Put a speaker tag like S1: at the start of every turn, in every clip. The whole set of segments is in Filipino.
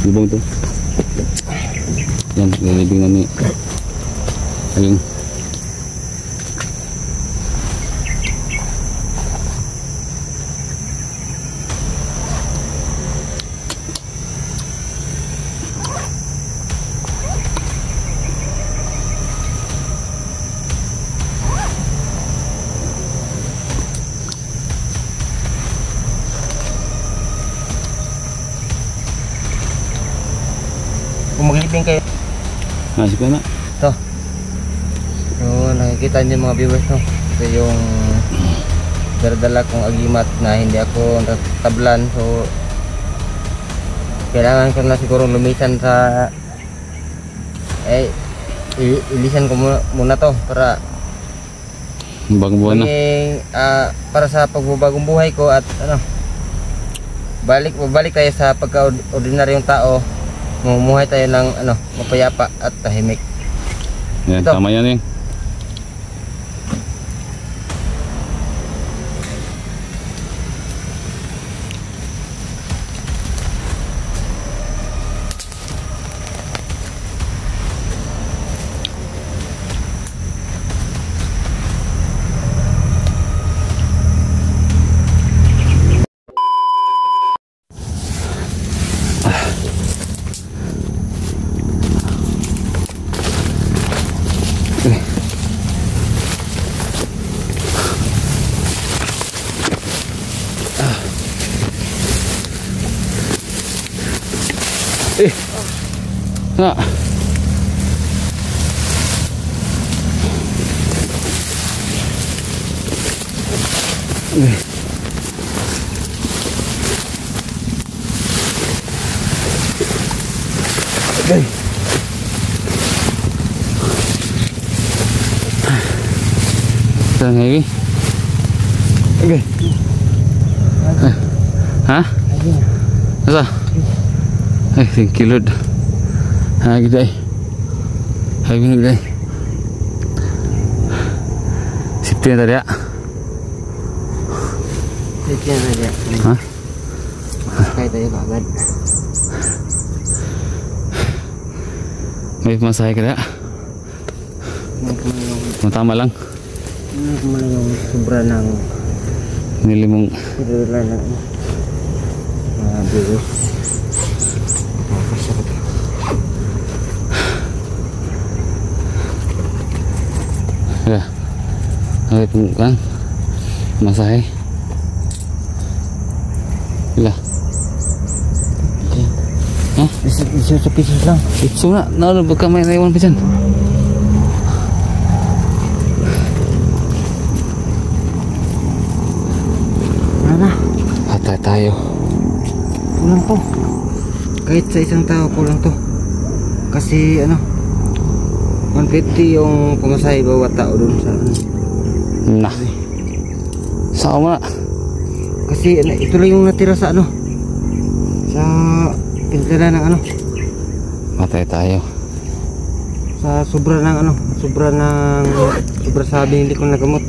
S1: Lubong to. Yan, lalibing na ni ayun.
S2: Kung maglibing kayo.
S1: Masih ka na.
S2: Ito. So, nakikita niyo mga viewers, no? Ito yung dala kong agimat na hindi ako tablan. So, kailangan ko na siguro lumisan sa ilisan ko muna to para
S1: bagong buwan na.
S2: Para sa pagbabagong buhay ko at ano, babalik tayo sa pagka-ordinaryong tao. Mamumuhay tayo ng ano, mapayapa at tahimik.
S1: Yan,
S2: ito.
S1: tama yan eh. Na. Okay. Turn heavy. Okay. Hah? Asa? Thank you Lord. Gede. Heavy ni gede. Sipnya tadi ya.
S2: Sipnya tadi ya.
S1: Hah?
S2: Kayak tadi banget.
S1: May masaya ka na. Tama lang.
S2: Kumala yung sobra ng
S1: nilimong
S2: sobra ng virus.
S1: Ya, okay pun kan masahe. Ila. Hah?
S2: Bisa pisos lang.
S1: Itu na, naroon baka may naiwan pa dyan.
S2: Ano?
S1: Patay tayo.
S2: Kulang to. Kahit sa isang tao kulang to. Kasi ano, 150 yung pumasahe bawat tao dun sa ano.
S1: Nah. Saan mo na?
S2: Kasi ano, ito lang yung natira sa ano, sa pinagdala ng ano.
S1: Patay tayo.
S2: Sa sobra ng ano, sobra sa binili ko na gamot.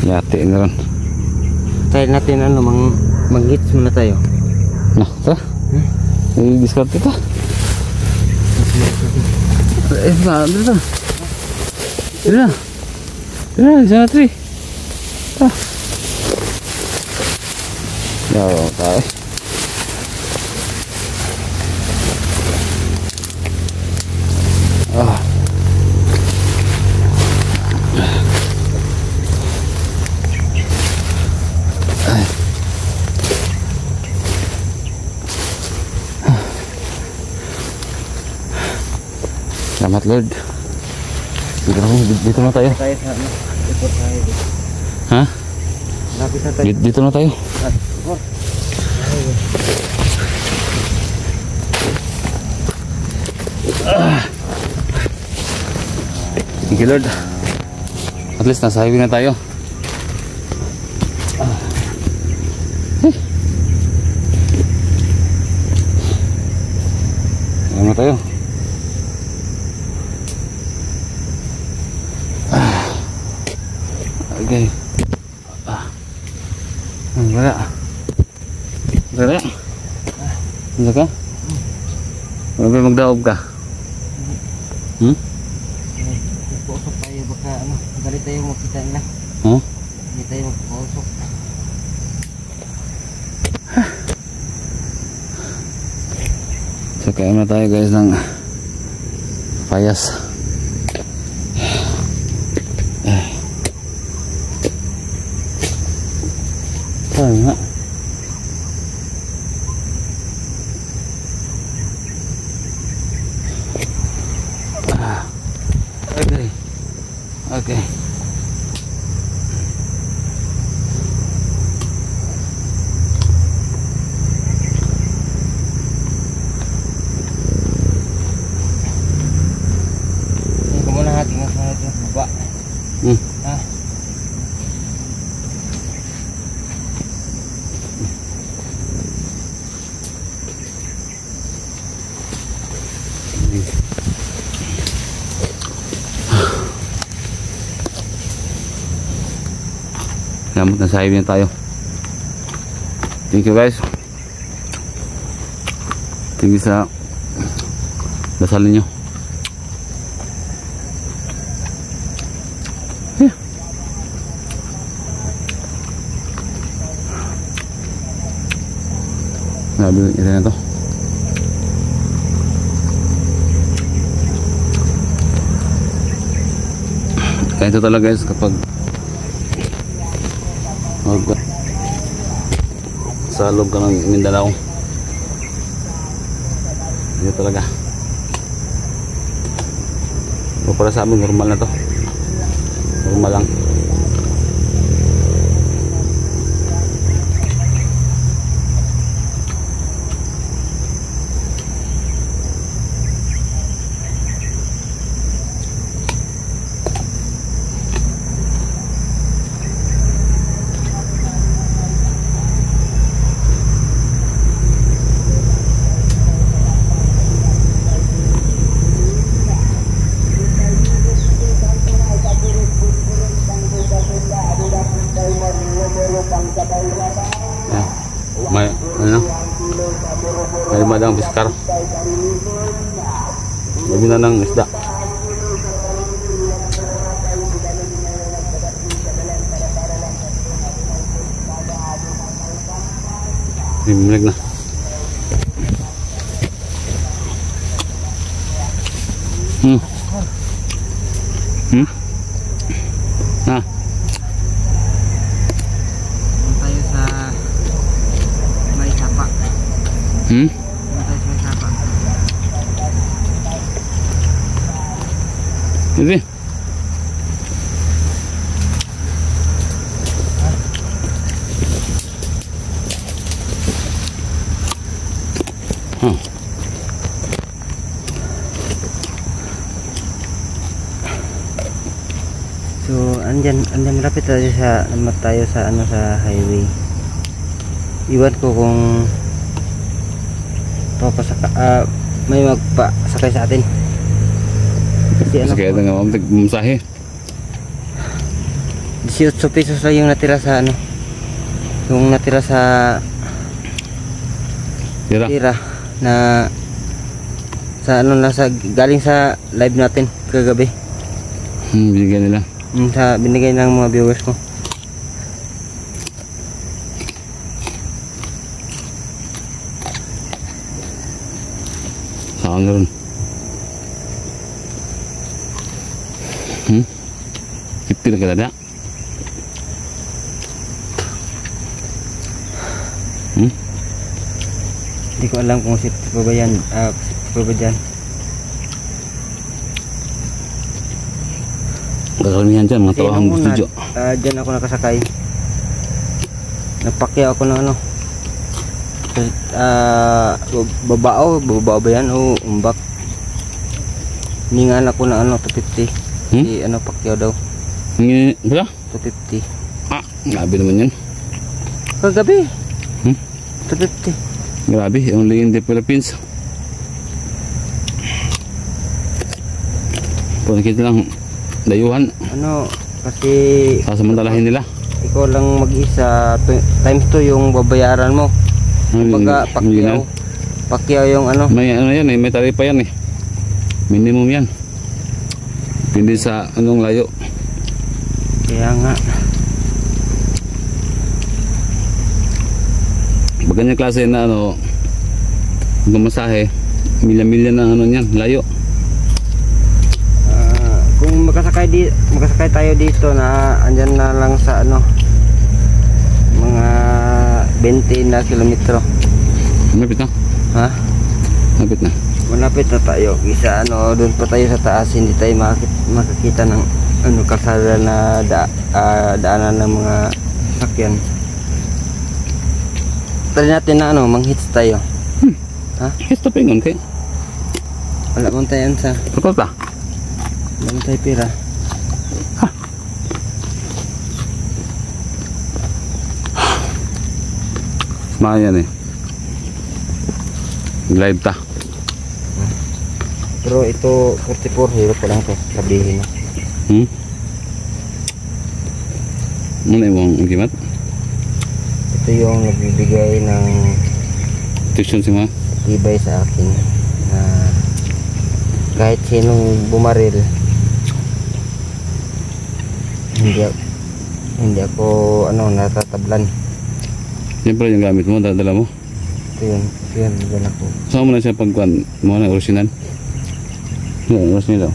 S1: Yati na ron.
S2: Try natin ano, mang-hits muna tayo.
S1: Nah, ito. I-discard ito. Nah, dito. Dito. Dito, sana tree. Ya, tayo. Selamat Lord. Dito na tayo.
S2: Tayo sa ano, ito tayo dito.
S1: Hah?
S2: Lapit na tayo.
S1: Dito na tayo. Thank you Lord. At least nasa highway na tayo. Ayan na tayo. Okay. Wala. Tara. Ano ka? Ano magdaob ka?
S2: Magpausok tayo baka ano, dali tayo makita nila. Hindi tayo magpausok.
S1: So kaya na tayo guys ng payas. Saan nga? Okay. Okay.
S2: Hindi ko muna hating ang sunod yung baba. Ha?
S1: Salamat na sa highway na tayo. Thank you guys. Thank you sa dasal ninyo. Grabe yung ito na to. Kaya ito talaga guys kapag sa loob ka ng Mindanao, ito talaga. O para sa amin normal na to, normal lang. May ano? May madang piskar. Labi na ng isda. Himlag na. Ah.
S2: Tayo sa may sapa. Tayo sa may sapa.
S1: Ini.
S2: So, andyan malapit tayo sa ano sa highway. Iwan ko kung papasaka may magpasakay sa atin. Kasi ano,
S1: Kaya nga masahe.
S2: 18 pesos lang yung natira sa ano. Yung natira sa tira na sa ano na sa galing sa live natin kagabi.
S1: Binigyan nila.
S2: Sa binigay ng mga viewers ko.
S1: Saan na rin? Kipi na ka na.
S2: Hindi ko alam kung sit pa ba yan. Sit pa ba dyan.
S1: Kakalmihan dyan, mga tawang studio.
S2: Dyan ako nakasakay. Napakya ako ng ano. Babao ba yan o umbak. Hiningan ako ng ano 250. Si ano pakyaw daw.
S1: Hindi, ba?
S2: 250.
S1: Grabe naman yun.
S2: Kagabi. 250.
S1: Grabe, only in the Philippines. Kung nakita lang dayuhan,
S2: Ano kasi
S1: sasamantalahin nila.
S2: ikaw lang mag-isa times 2 yung babayaran mo. Kumbaga Pacquiao. Pacquiao yung ano.
S1: May ano yan eh, may taripa yan eh. Minimum yan. Hindi sa anong layo.
S2: Kaya nga.
S1: Pag ganyan klase na ano, gumasahe, milya-milya na ano niyan, layo.
S2: Kung makasakay tayo dito na andyan na lang sa ano, mga 20 na kilometro.
S1: Malapit na.
S2: Ha?
S1: Malapit na.
S2: Malapit na tayo. Isa ano, doon pa tayo sa taas, hindi tayo makakita ng ano, kalsada na daanan ng mga sakyan. Try natin na ano, manghits tayo. Ha?
S1: Hits to pingon kay.
S2: Wala man tayo sa.
S1: Kapag pa?
S2: Wala man tayo pira.
S1: Mayan eh. Live ta.
S2: Pero ito 44 hirap pa lang to, sabihin na.
S1: Ano yung gimat?
S2: Ito yung nagbibigay ng
S1: Tuition si ma.
S2: tibay sa akin na kahit sinong bumaril hindi ako ano natatablan.
S1: Yan pala yung gamit mo, dala mo.
S2: Ito yun, dala ko.
S1: Saan mo na siya pagkuhan mo na original? Yan, original daw.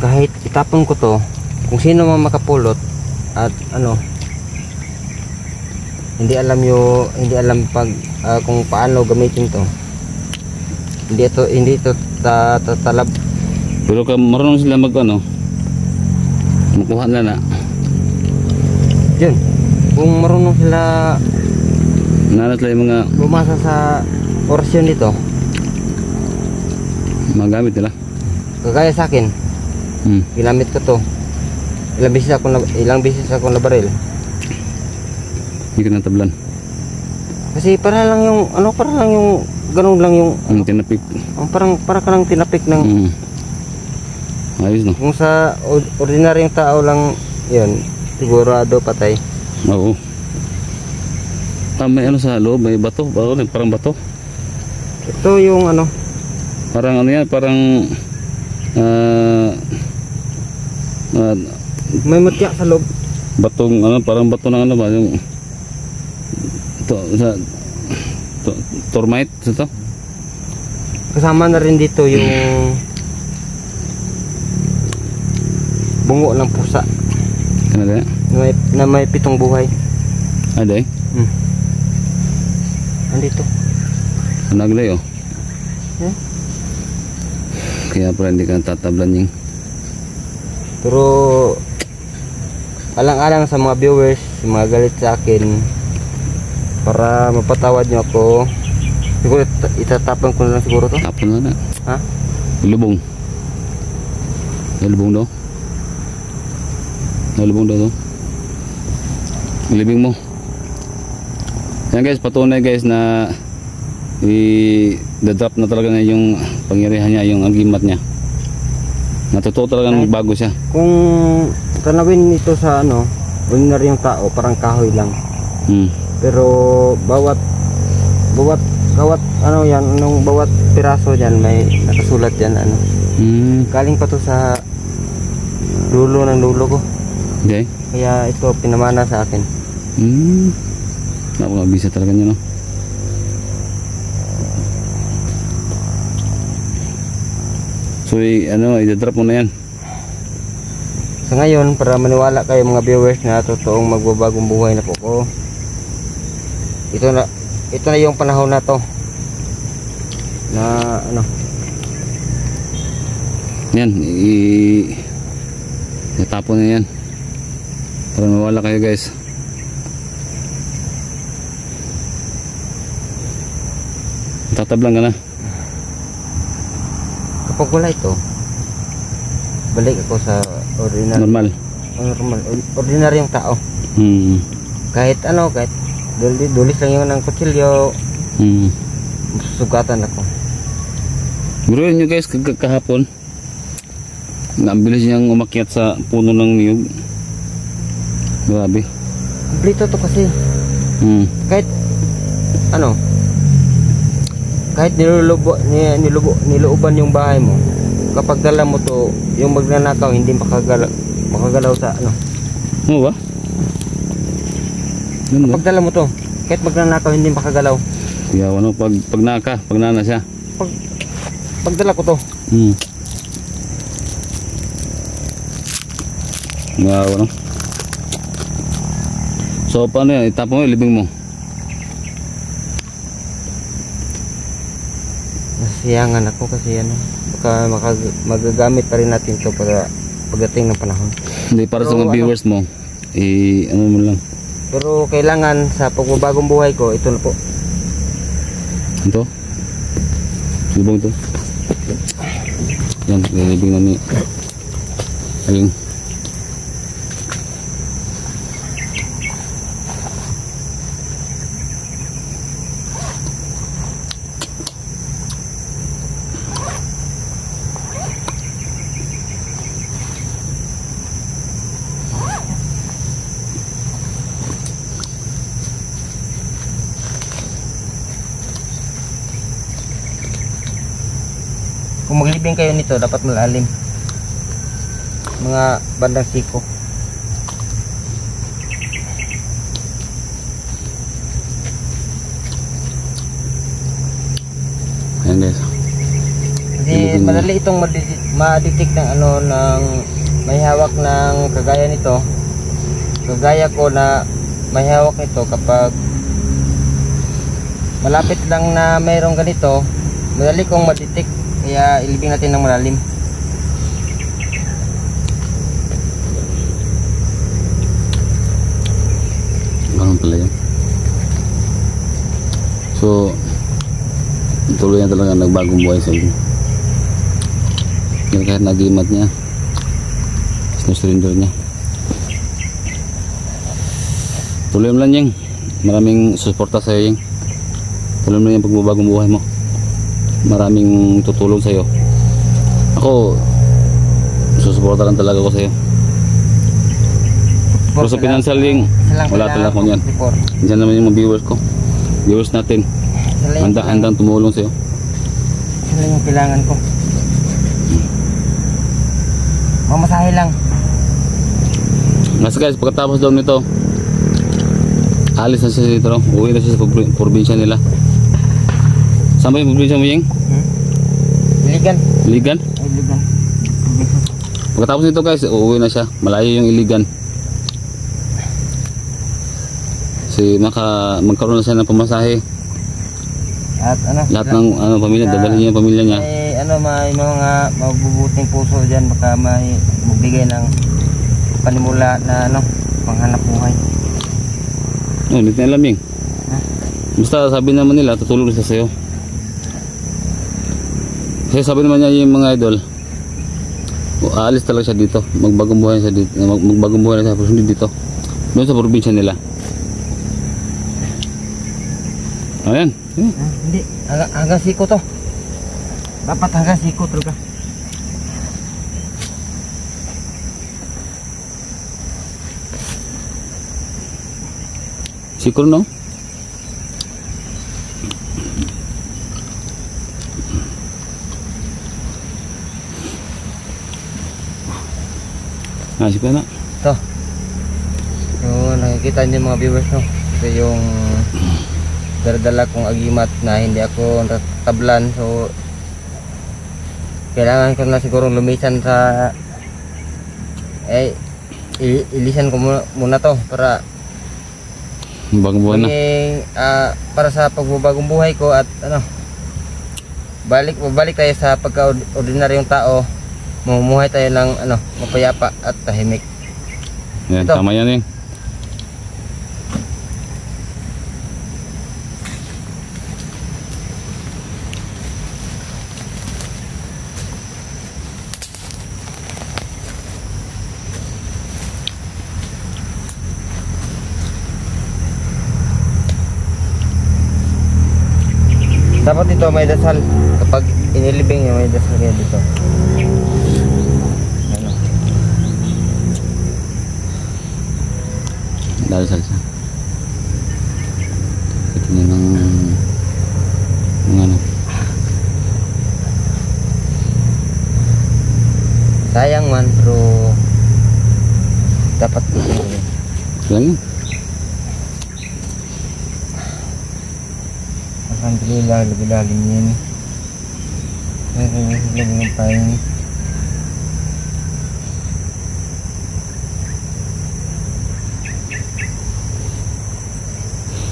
S2: Kahit itapon ko to, kung sino man makapulot at ano, hindi alam pag kung paano gamitin to. Hindi ito tatalab.
S1: Pero ka marunong sila mag ano, makuha na na.
S2: Yun, kung marunong sila
S1: Nalat lang yung mga
S2: bumasa sa portion dito,
S1: gamit nila.
S2: kagaya sa akin, ginamit ko to. Ilang beses ako nabaril.
S1: Hindi ka natablan.
S2: Kasi para lang yung ganun lang yung
S1: Tinapik.
S2: para ka lang tinapik ng
S1: Ayos no?
S2: kung sa ordinaryong tao lang yun, sigurado patay.
S1: Oo. May ano sa loob, may bato, parang bato.
S2: Ito yung ano,
S1: Parang ano yan, parang
S2: may mutya sa loob.
S1: batong ano, parang bato ng ano ba yung termite ito.
S2: Kasama na rin dito yung bungo ng pusa
S1: Kanada?
S2: na may 7 buhay.
S1: Ada eh?
S2: Andito.
S1: Naglay oh.
S2: Yeah.
S1: Kaya pala hindi ka tatablan yung.
S2: Pero alang-alang sa mga viewers, mga galit sa akin, para mapatawad nyo ako, siguro itatapon ko na lang siguro to.
S1: Tapon na na.
S2: Ha?
S1: Lubong. Lubong daw. Lubong daw to. Ilibing mo. Yan guys, patunay guys na i-drop na talaga na yung pangyarihan niya, yung agimat niya. Natutuwa talaga magbago siya.
S2: Kung tanawin ito sa ano, ordinaryong tao, parang kahoy lang. Pero bawat ano yan, bawat piraso diyan may nakasulat yan ano. Galing pa to sa dulo ng dulo ko.
S1: Okay.
S2: Kaya ito pinamana sa akin.
S1: Napakabisa talaga niya no. So i-drop mo na yan.
S2: Sa ngayon, para maniwala kayo mga viewers na totoong magbabagong buhay na po ko, ito na yung panahon na to na ano,
S1: yan itapon na yan para mawala kayo guys. Tatablang ka na.
S2: kapag wala ito, balik ako sa
S1: Normal.
S2: ordinaryong tao. Kahit dulis lang yun ng kutsilyo, sugatan ako.
S1: Bro, nyo guys, kahapon naambilis niyang umakyat sa puno ng niyog. Grabe.
S2: Kompleto to kasi. Kahit kahit nilooban yung bahay mo, kapag dala mo to, yung magnanakaw hindi makagalaw sa ano.
S1: Ano ba? Ano ba?
S2: Kapag dala mo to, kahit magnanakaw hindi makagalaw.
S1: Yaw, ano, pag nana siya.
S2: Pag dala ko to.
S1: Yaw, ano. So paano yan? Itapon mo, ilibing mo.
S2: Nasiyangan ako kasi ano, baka magagamit pa rin natin to para pagdating ng panahon.
S1: Hindi, para sa mga viewers mo, ano mo lang.
S2: Pero kailangan sa pagbabagong buhay ko, ito na po.
S1: Ito? Libong ito. Yan, ilibing na ni Aling.
S2: Kung maglibing kayo nito, dapat malalim. Mga bandang siko.
S1: Ayan guys.
S2: Kasi madali itong ma-detect ng ano, ng may hawak ng kagaya nito. Kagaya ko na may hawak nito, kapag malapit lang na mayroong ganito, madali kong ma-detect. Kaya ilibing natin ng malalim.
S1: Ganun pala yun. So tuloy na talaga nagbagong buhay sa inyo. Kahit nagimat niya, sinusurinder niya. Tuloy mo lang, Yeng. Maraming suporta sa iyo, Yeng. Tuloy mo lang yung pagbabagong buhay mo. Maraming tutulong sa iyo. Ako susuporta lang talaga ako sa iyo. Pero sa financial, Yeng, wala talaga ako niyan. Diyan naman yung mga viewers natin. Handang tumulong sa iyo.
S2: Sila yung kailangan ko. Mamasahe lang.
S1: Mas guys, pagkatapos daw nito, alis na siya dito. Uwi na siya sa probinsya nila. Saan ba yung probinsya mo, Yeng?
S2: Iligan.
S1: Iligan?
S2: Iligan.
S1: Pagkatapos nito guys, uuwi na siya. Malayo yung Iligan. Kasi magkaroon na siya ng pamasahe.
S2: At ano,
S1: lahat ng pamilya, dadalhin niya yung pamilya niya.
S2: May mga mabubuting puso diyan, baka may magbigay ng panimula na panghanap buhay.
S1: Hindi na alam, Yeng. Basta sabi naman nila, tutulong siya sa'yo. Kasi sabi naman niya yung mga idol, aalis talaga siya dito. Magbagong buhay siya dito. Magbagong buhay na siya dito. Doon sa probinsya nila. Ayan.
S2: Hindi. Hanggang siko to. Dapat hanggang siko talaga.
S1: Sikuro, no? Sikuro na.
S2: Ito. So, nakikita niyo mga viewers, no? Ito yung dala kong agimat na hindi ako tablan. So kailangan ko na siguro lumisan sa ilisan ko muna to para
S1: bagong buhay na.
S2: Para sa pagbabagong buhay ko at babalik tayo sa pagka-ordinaryong tao. Mamumuhay tayo ng mapayapa at tahimik.
S1: Yan, tama yan, Yeng.
S2: Dapat dito may dasal. Kapag inilibing may dasal kayo dito.
S1: Dasal siya. Ito niya ng ano.
S2: dapat
S1: Lang yun.
S2: alhamdulillah lebih lalim yan. Lebih ngapain.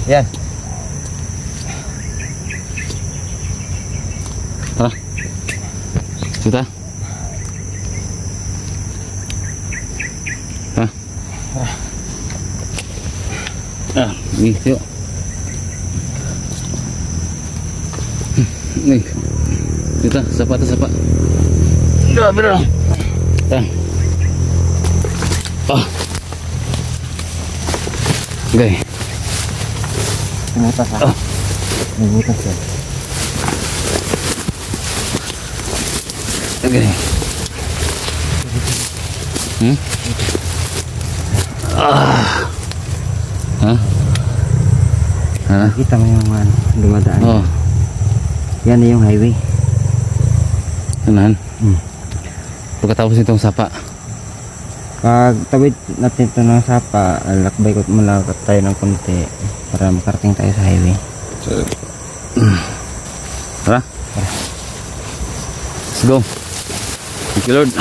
S2: Yan.
S1: Tara. Kita. Tara. Nih, yuk. Nih. Kita sapa. Udah, bro. Tara. Okay.
S2: Butas ah. May butas yan.
S1: Okay.
S2: Kita mo yung dumadaan.
S1: Oh.
S2: Yan na yung highway.
S1: Anan? Pagkatapos nitong sapa.
S2: Pag tawid natin ito ng sapa, lakbay ko malakot tayo ng konti para makarating tayo sa highway.
S1: Tara. Let's go. Thank you, Lord.